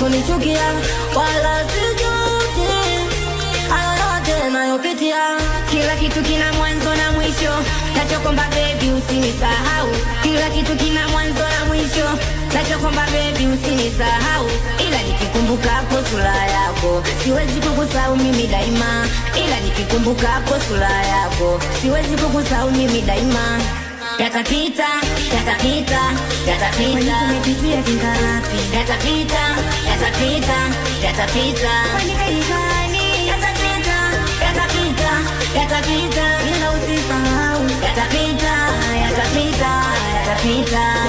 kunichukia, wala sijuti yote nayopitia. Kila kitu kina mwanzo na mwisho, nachokomba baby usinisahau. Kila kitu kina mwanzo na mwisho, nachokomba baby usinisahau. Ila nikikumbuka hapo sura yako, siwezi kukusahau mimi daima. Ila nikikumbuka hapo sura yako, siwezi kukusahau mimi daima. Yatapita, yatapita, yatapita. Umepitia vingapi? Yatapita, yatapita, yatapita. Yatapita, yatapita, yatapita. Ila usisahau. Yatapita, yatapita, yatapita.